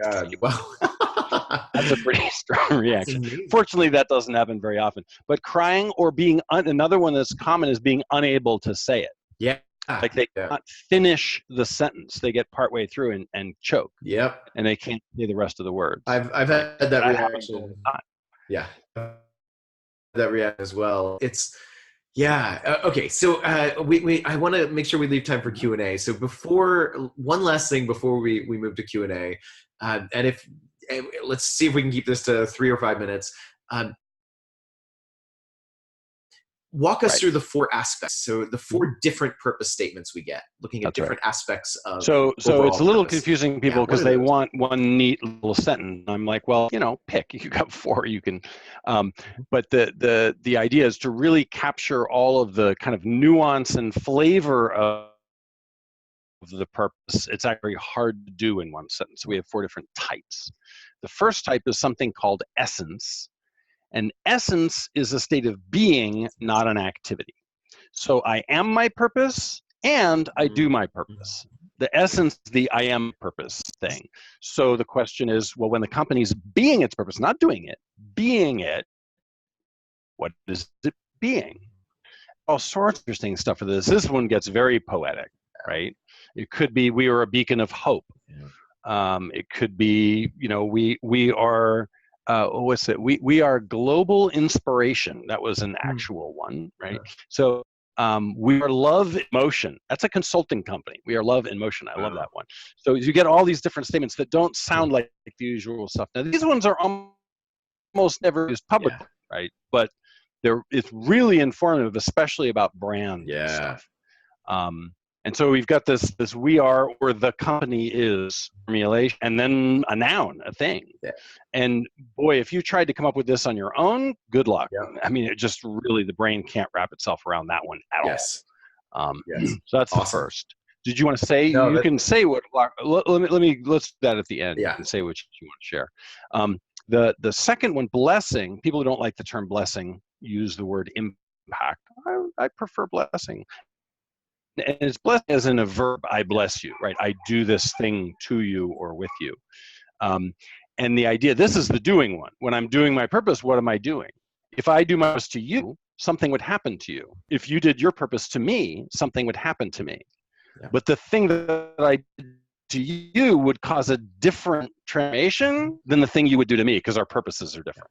That's a pretty strong reaction. Fortunately, that doesn't happen very often. But crying or being, another one that's common is being unable to say it. Yeah. Like they can't finish the sentence. They get partway through and choke. Yep. And they can't say the rest of the words. I've had that reaction. Yeah. That reaction as well. It's, okay. So I want to make sure we leave time for Q&A. So one last thing before we move to Q&A, and let's see if we can keep this to 3 or 5 minutes. Walk us through the 4 aspects. So the 4 different purpose statements we get, looking at different aspects of. So it's a little confusing people because they want one neat little sentence. I'm like, well, pick. You got 4. You can, but the idea is to really capture all of the kind of nuance and flavor of the purpose, it's actually hard to do in one sentence. We have 4 different types. The first type is something called essence. And essence is a state of being, not an activity. So I am my purpose and I do my purpose. The essence, the I am purpose thing. So the question is, well, when the company's being its purpose, not doing it, being it, what is it being? All sorts of interesting stuff for this. This one gets very poetic, right? It could be we are a beacon of hope. It could be, you know, we are, what's it? We are global inspiration. That was an actual one, right? So we are love emotion. That's a consulting company. We are love in motion. I love that one. So you get all these different statements that don't sound like the usual stuff. Now these ones are almost never used publicly, right? But it's really informative, especially about brand stuff. And so we've got this we are, or the company is formulation, and then a noun, a thing. And boy, if you tried to come up with this on your own, good luck. I mean, it just really, the brain can't wrap itself around that one at all. So that's awesome. The first. Did you want to say? No, you can say what. Let's do that at the end. You can say what you want to share. The second one, blessing. People who don't like the term blessing use the word impact. I prefer blessing. And it's blessing as in a verb, I bless you, right? I do this thing to you or with you. And the idea, this is the doing one. When I'm doing my purpose, what am I doing? If I do my purpose to you, something would happen to you. If you did your purpose to me, something would happen to me. But the thing that I did to you would cause a different transformation than the thing you would do to me, because our purposes are different.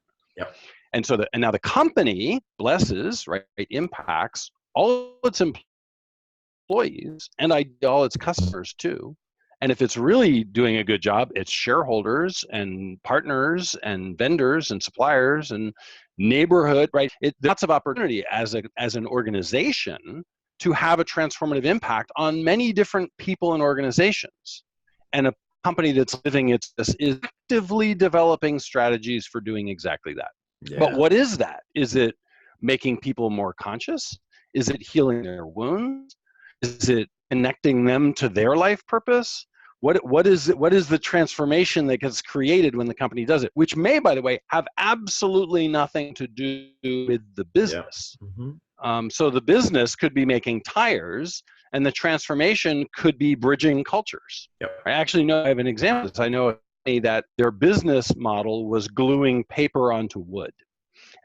And so, and now the company blesses, right, impacts all its employees and all its customers too. And if it's really doing a good job, it's shareholders and partners and vendors and suppliers and neighborhood, right? Lots of opportunity as an organization to have a transformative impact on many different people and organizations. And a company that's living is actively developing strategies for doing exactly that. But what is that? Is it making people more conscious? Is it healing their wounds? Is it connecting them to their life purpose? What is the transformation that gets created when the company does it? Which may, by the way, have absolutely nothing to do with the business. So the business could be making tires, and the transformation could be bridging cultures. I actually know, I have an example. I know that their business model was gluing paper onto wood.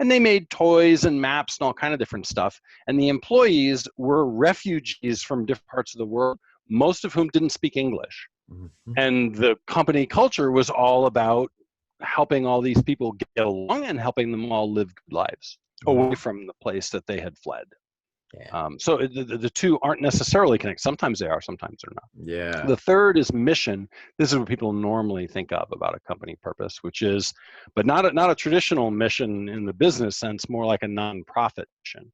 And they made toys and maps and all kind of different stuff. And the employees were refugees from different parts of the world, most of whom didn't speak English. And the company culture was all about helping all these people get along and helping them all live good lives away from the place that they had fled. So the two aren't necessarily connected. Sometimes they are, sometimes they're not. The third is mission. This is what people normally think of about a company purpose, which is, but not a traditional mission in the business sense, more like a nonprofit mission.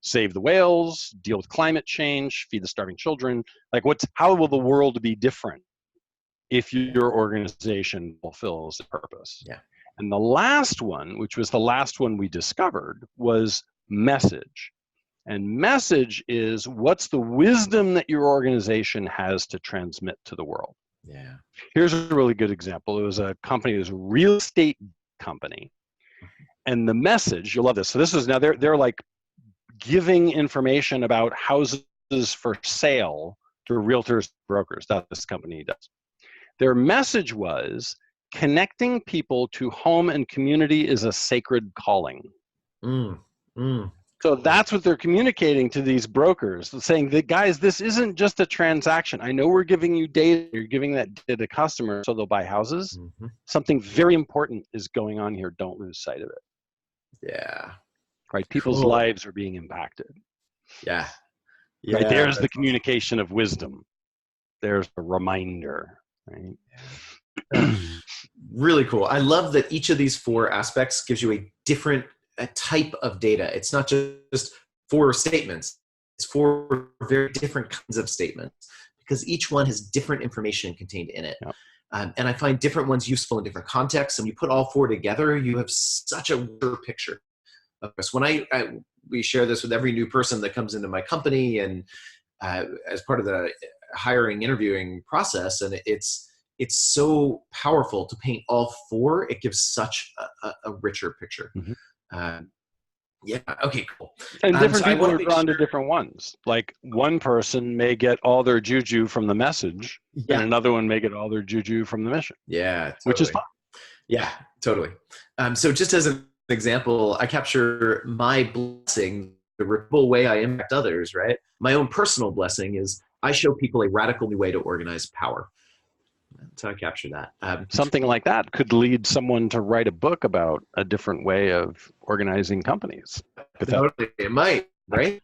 Save the whales, deal with climate change, feed the starving children. Like how will the world be different if your organization fulfills the purpose? And the last one, which was the last one we discovered, was message. And message is, what's the wisdom that your organization has to transmit to the world? Here's a really good example. It was a company, it was a real estate company. And the message, you'll love this. So this is, now they're like giving information about houses for sale to realtors, brokers. That's what this company does. Their message was, connecting people to home and community is a sacred calling. So that's what they're communicating to these brokers, saying that, guys, this isn't just a transaction. I know we're giving you data, you're giving that data to customers so they'll buy houses. Something very important is going on here. Don't lose sight of it. Right? People's lives are being impacted. Right? There's the communication of wisdom. There's a reminder, right? Really cool. I love that each of these 4 aspects gives you a type of data. It's not just 4 statements. It's 4 very different kinds of statements, because each one has different information contained in it. And I find different ones useful in different contexts. And when you put all 4 together, you have such a clear picture of this. When we share this with every new person that comes into my company, and as part of the hiring, interviewing process, and it's so powerful to paint all four. It gives such a richer picture. Yeah. Okay, cool. And different people are drawn to different ones. Like one person may get all their juju from the message, and another one may get all their juju from the mission. Yeah, totally. Which is fun. Yeah, totally. So just as an example, I capture my blessing, the ripple way I impact others, right? My own personal blessing is I show people a radical new way to organize power. That's how I capture that. Something like that could lead someone to write a book about a different way of organizing companies. Totally, it might, right?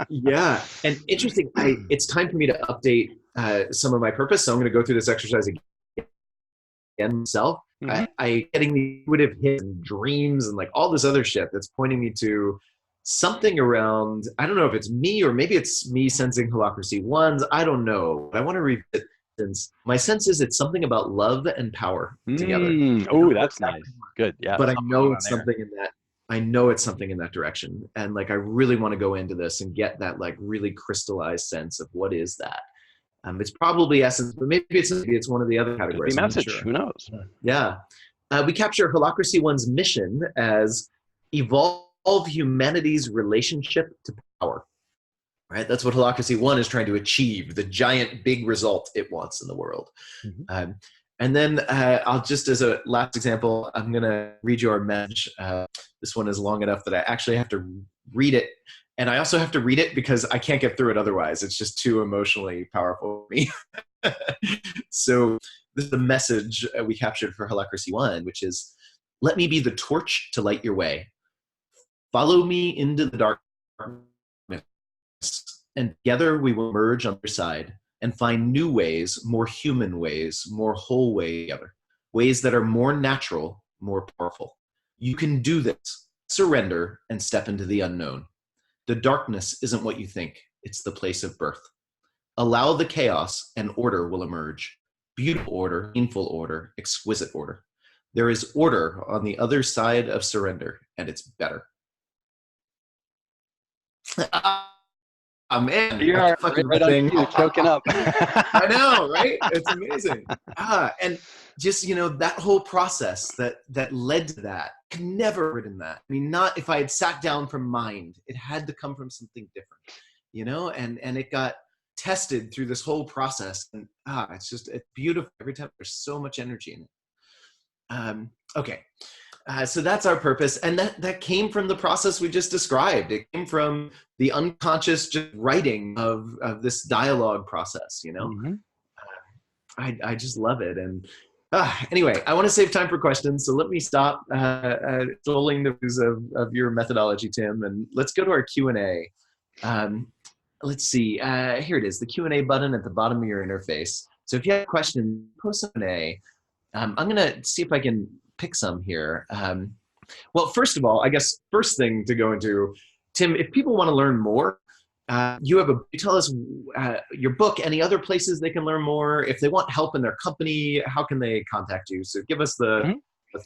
Yeah, and interesting. It's time for me to update some of my purpose, so I'm going to go through this exercise again myself. I getting the intuitive hits and dreams and like all this other shit that's pointing me to something around. I don't know if it's me or maybe it's me sensing Holacracy-ones. I don't know. I want to revisit. My sense is it's something about love and power together. Oh, that's nice. Good. Yeah. But I know it's something in that. I know it's something in that direction, and like I really want to go into this and get that like really crystallized sense of what is that. It's probably essence, but maybe it's one of the other categories. Message. Sure. Who knows? Yeah. We capture Holacracy-one's mission as evolve humanity's relationship to power. Right? That's what Holacracy-one is trying to achieve, the giant big result it wants in the world. And then I'll just, as a last example, I'm going to read you our message. This one is long enough that I actually have to read it. And I also have to read it because I can't get through it otherwise. It's just too emotionally powerful for me. So this is the message we captured for Holacracy-one, which is, let me be the torch to light your way. Follow me into the darkness, and together we will merge on the other side and find new ways, more human ways, more whole ways together, ways that are more natural, more powerful. You can do this. Surrender and step into the unknown. The darkness isn't what you think. It's the place of birth. Allow the chaos and order will emerge. Beautiful order, painful order, exquisite order. There is order on the other side of surrender, and it's better. Oh, man, you are right on cue, choking up. I know, right? It's amazing. And just, that whole process that led to that, I could never have written that. I mean, not if I had sat down from mind. It had to come from something different, and it got tested through this whole process. And it's beautiful every time. There's so much energy in it. Okay. So that's our purpose. And that came from the process we just described. It came from the unconscious just writing of this dialogue process, I just love it. And anyway, I want to save time for questions. So let me stop trolling the views of your methodology, Tim, and let's go to our Q&A. Let's see. Here it is, the Q&A button at the bottom of your interface. So if you have a question, post Q&A. I'm going to see if I can pick some here. Well, first of all, I guess first thing to go into, Tim, if people want to learn more, you tell us your book, any other places they can learn more. If they want help in their company, how can they contact you? So give us the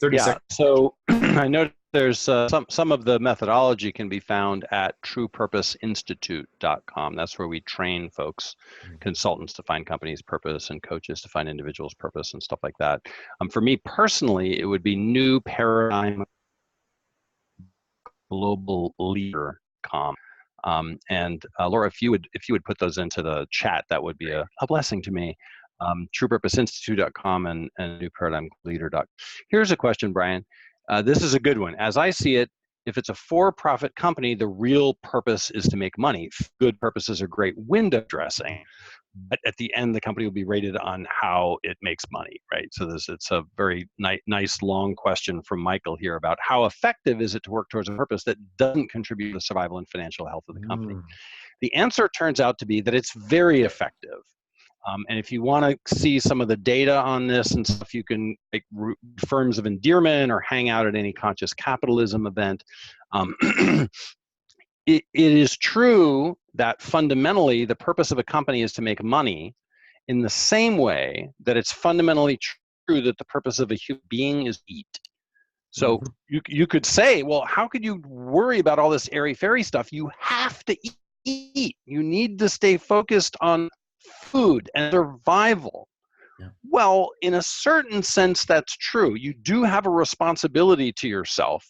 30 seconds. So I know there's some of the methodology can be found at truepurposeinstitute.com. That's where we train folks, consultants to find companies' purpose and coaches to find individuals' purpose and stuff like that. For me personally, it would be New Paradigm Global Leader.com. And Laura, if you would put those into the chat, that would be a blessing to me. truepurposeinstitute.com and newparadigmleader.com. Here's a question, Brian. This is a good one. As I see it, if it's a for-profit company, the real purpose is to make money. Good purposes are great window dressing, but at the end, the company will be rated on how it makes money, right? So it's a very nice long question from Michael here about how effective is it to work towards a purpose that doesn't contribute to the survival and financial health of the company? The answer turns out to be that it's very effective. And if you want to see some of the data on this and stuff, you can make firms of endearment or hang out at any conscious capitalism event. It is true that fundamentally the purpose of a company is to make money, in the same way that it's fundamentally true that the purpose of a human being is to eat. So you could say, well, how could you worry about all this airy-fairy stuff? You have to eat. You need to stay focused on food and survival. Yeah. Well, in a certain sense, that's true. You do have a responsibility to yourself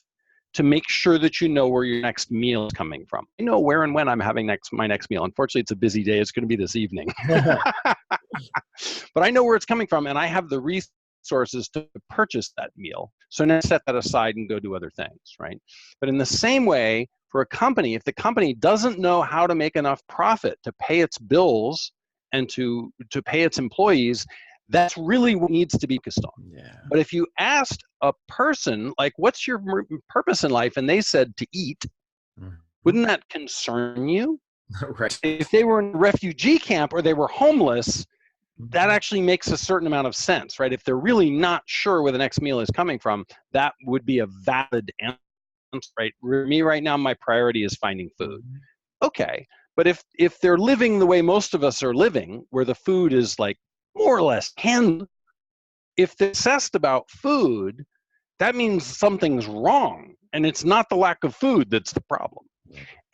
to make sure that you know where your next meal is coming from. I know where and when I'm having my next meal. Unfortunately, it's a busy day. It's going to be this evening. But I know where it's coming from, and I have the resources to purchase that meal. So now set that aside and go do other things, right? But in the same way, for a company, if the company doesn't know how to make enough profit to pay its bills and to pay its employees, that's really what needs to be focused on. Yeah. But if you asked a person, like, what's your purpose in life? And they said to eat, wouldn't that concern you? Right. If they were in a refugee camp or they were homeless, that actually makes a certain amount of sense, right? If they're really not sure where the next meal is coming from, that would be a valid answer, right? For me right now, my priority is finding food. Okay. But if they're living the way most of us are living, where the food is like more or less handled, if they're obsessed about food, that means something's wrong. And it's not the lack of food that's the problem.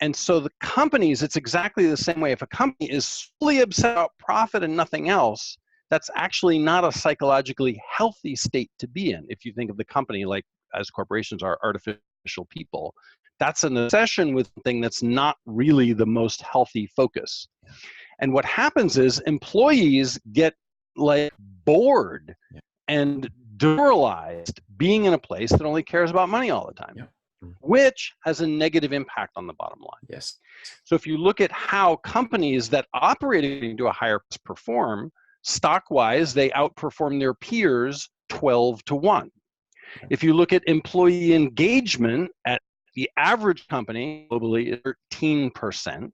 And so the companies, it's exactly the same way. If a company is fully obsessed about profit and nothing else, that's actually not a psychologically healthy state to be in. If you think of the company like, as corporations are, artificial people, that's an obsession with something that's not really the most healthy focus. And what happens is employees get like bored and demoralized being in a place that only cares about money all the time, which has a negative impact on the bottom line. Yes. So if you look at how companies that operate to a higher perform, stock-wise, they outperform their peers 12-1. If you look at employee engagement at the average company globally is 13%.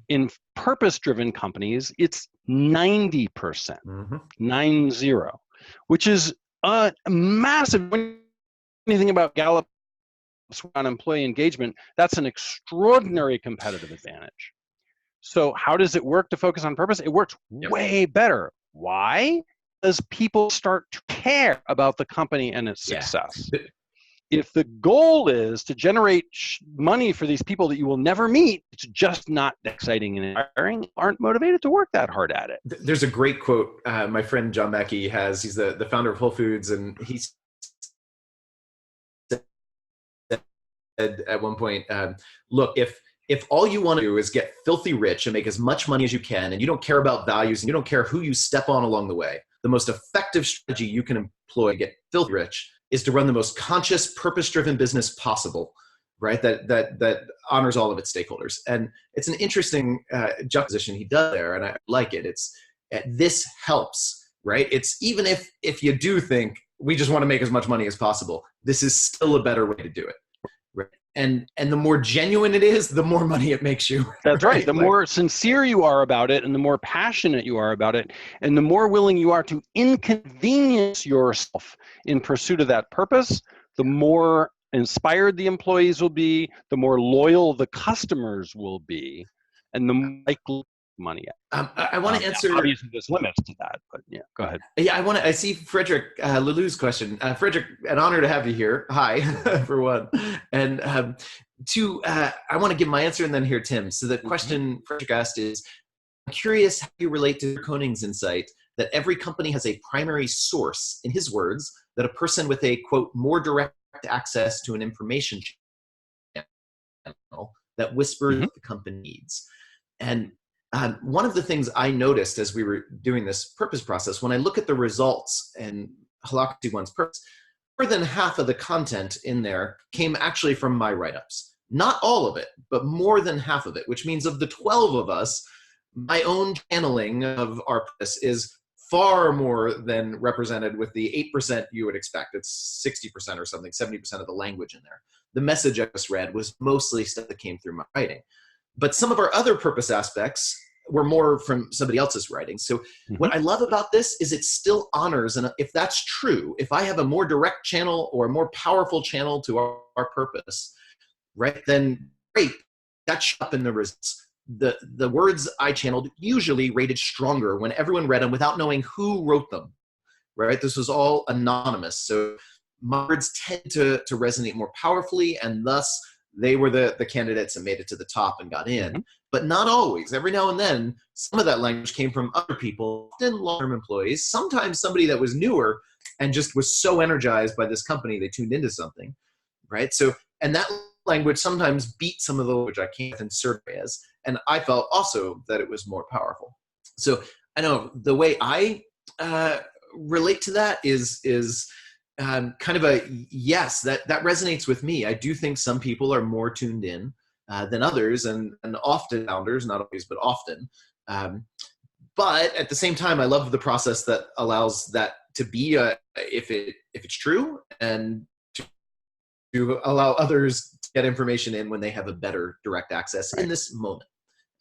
In purpose-driven companies, it's 90%, 90, which is a massive. When you think about Gallup on employee engagement, that's an extraordinary competitive advantage. So how does it work to focus on purpose? It works way better. Why? Because people start to care about the company and its success. If the goal is to generate money for these people that you will never meet, it's just not exciting and inspiring, aren't motivated to work that hard at it. There's a great quote my friend John Mackey has. He's the founder of Whole Foods, and he said at one point, look, if all you want to do is get filthy rich and make as much money as you can, and you don't care about values and you don't care who you step on along the way, the most effective strategy you can employ to get filthy rich is to run the most conscious, purpose-driven business possible, right? That honors all of its stakeholders. And it's an interesting juxtaposition he does there, and I like it. It's this helps, right? It's even if you do think we just want to make as much money as possible, this is still a better way to do it, right? And the more genuine it is, the more money it makes you. That's right. The more sincere you are about it, and the more passionate you are about it, and the more willing you are to inconvenience yourself in pursuit of that purpose, the more inspired the employees will be, the more loyal the customers will be, and the more likely money. I want to answer. Obviously, there's limits to that, but yeah, go ahead. Yeah, I see Frederick Lelou's question. Frederick, an honor to have you here. Hi, for one, and two. I want to give my answer and then hear Tim. So the question Frederick asked is, I'm curious how you relate to Koenig's insight that every company has a primary source, in his words, that a person with a quote more direct access to an information channel that whispers what the company needs. And one of the things I noticed as we were doing this purpose process, when I look at the results and HolacracyOne's purpose, more than half of the content in there came actually from my write-ups. Not all of it, but more than half of it, which means of the 12 of us, my own channeling of our purpose is far more than represented with the 8% you would expect. It's 60% or something, 70% of the language in there. The message I just read was mostly stuff that came through my writing. But some of our other purpose aspects were more from somebody else's writing. So what I love about this is it still honors, and if that's true, if I have a more direct channel or a more powerful channel to our purpose, right, then great, that shows up in the results. The words I channeled usually rated stronger when everyone read them without knowing who wrote them, right? This was all anonymous. So my words tend to resonate more powerfully, and thus they were the candidates that made it to the top and got in. But not always. Every now and then, some of that language came from other people, often long-term employees, sometimes somebody that was newer and just was so energized by this company, they tuned into something, right? So, and that language sometimes beat some of the language I came with in surveys. And I felt also that it was more powerful. So I know the way I relate to that is kind of a yes, that resonates with me. I do think some people are more tuned in than others, and often founders, not always, but often. But at the same time, I love the process that allows that to be if it's true, and to allow others to get information in when they have a better direct access in this moment.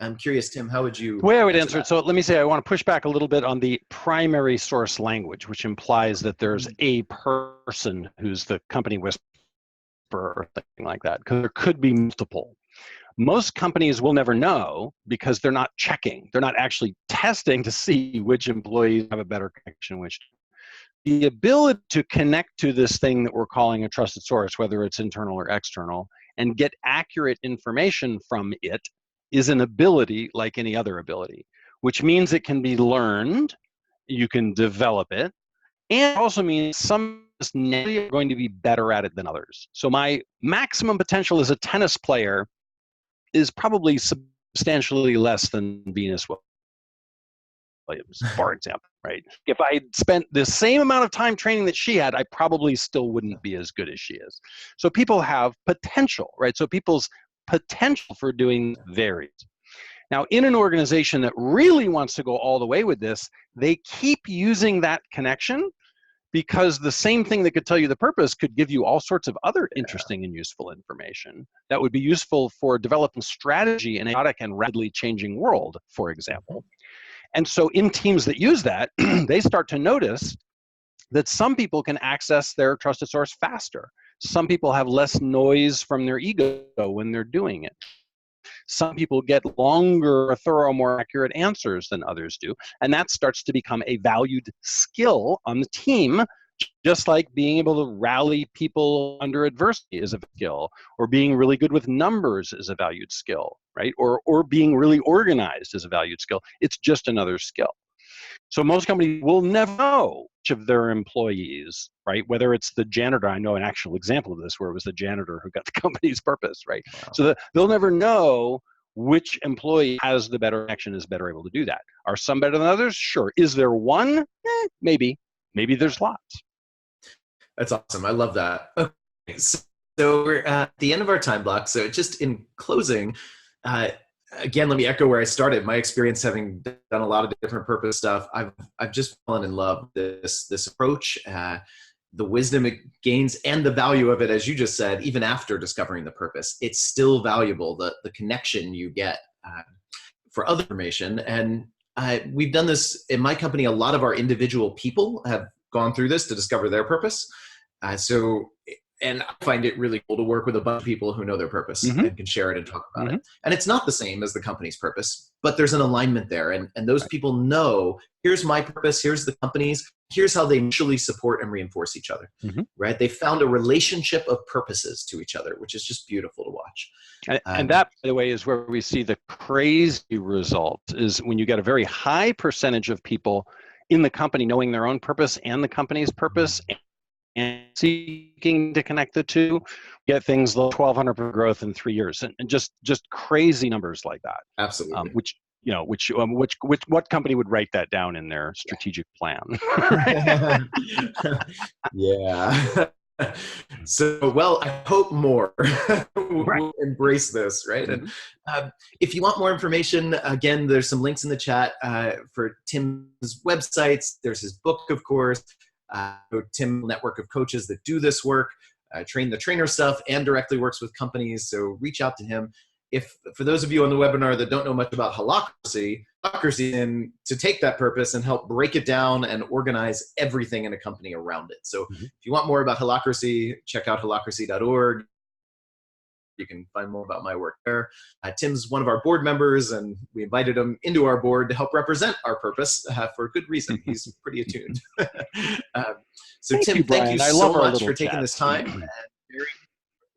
I'm curious, Tim, how would you? The way I would answer it, so let me say I want to push back a little bit on the primary source language, which implies that there's a person who's the company whisperer or something like that, because there could be multiple. Most companies will never know because they're not checking. They're not actually testing to see which employees have a better connection, which the ability to connect to this thing that we're calling a trusted source, whether it's internal or external, and get accurate information from it is an ability like any other ability, which means it can be learned, you can develop it, and it also means some are going to be better at it than others. So my maximum potential as a tennis player is probably substantially less than Venus Williams, for example, right? If I had spent the same amount of time training that she had, I probably still wouldn't be as good as she is. So people have potential, right? So people's potential for doing varies. Now, in an organization that really wants to go all the way with this, they keep using that connection because the same thing that could tell you the purpose could give you all sorts of other interesting and useful information that would be useful for developing strategy in a chaotic and rapidly changing world, for example. And so in teams that use that, they start to notice that some people can access their trusted source faster. Some people have less noise from their ego when they're doing it. Some people get longer, thorough, more accurate answers than others do. And that starts to become a valued skill on the team, just like being able to rally people under adversity is a skill, or being really good with numbers is a valued skill, right? Or being really organized is a valued skill. It's just another skill. So most companies will never know which of their employees, right? Whether it's the janitor, I know an actual example of this where it was the janitor who got the company's purpose, right? Wow. So they'll never know which employee has the better connection, is better able to do that. Are some better than others? Sure. Is there one? Maybe. Maybe there's lots. That's awesome. I love that. Okay. So we're at the end of our time block. So just in closing, again, let me echo where I started. My experience, having done a lot of different purpose stuff, I've just fallen in love with this approach, the wisdom it gains, and the value of it, as you just said. Even after discovering the purpose, it's still valuable. The connection you get for other information, and we've done this in my company. A lot of our individual people have gone through this to discover their purpose. And I find it really cool to work with a bunch of people who know their purpose and can share it and talk about it. And it's not the same as the company's purpose, but there's an alignment there. And those people know, here's my purpose, here's the company's, here's how they mutually support and reinforce each other, right? They found a relationship of purposes to each other, which is just beautiful to watch. And that, by the way, is where we see the crazy result, is when you get a very high percentage of people in the company knowing their own purpose and the company's purpose, and seeking to connect the two, get things like 1,200% growth in 3 years, and just crazy numbers like that. Absolutely. What company would write that down in their strategic plan? Yeah. So, well, I hope more will embrace this, right? And if you want more information, again, there's some links in the chat for Tim's websites. There's his book, of course. Tim network of coaches that do this work, train the trainer stuff, and directly works with companies. So reach out to him. If for those of you on the webinar that don't know much about Holacracy, and to take that purpose and help break it down and organize everything in a company around it. So if you want more about Holacracy, check out holacracy.org. You can find more about my work there. Tim's one of our board members, and we invited him into our board to help represent our purpose for a good reason. He's pretty attuned. So Tim, thank you so much for taking this time.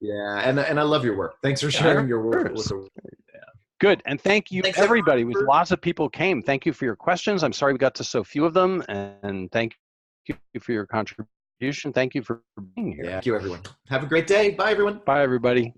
Yeah, and I love your work. Thanks for sharing your work with the world. Yeah. Good, and thank you, everybody. Lots of people came. Thank you for your questions. I'm sorry we got to so few of them, and thank you for your contribution. Thank you for being here. Yeah, thank you, everyone. Have a great day. Bye, everyone. Bye, everybody.